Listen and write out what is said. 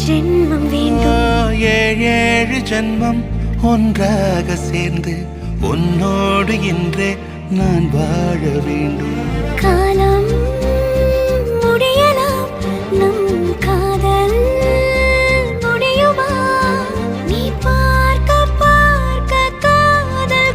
ஜென்மம் வேண்டும். ஏழு ஜென்மம் ஒன்றாக சேர்ந்து உன்னோடு இன்றே நான் வாழ வேண்டும். காலம்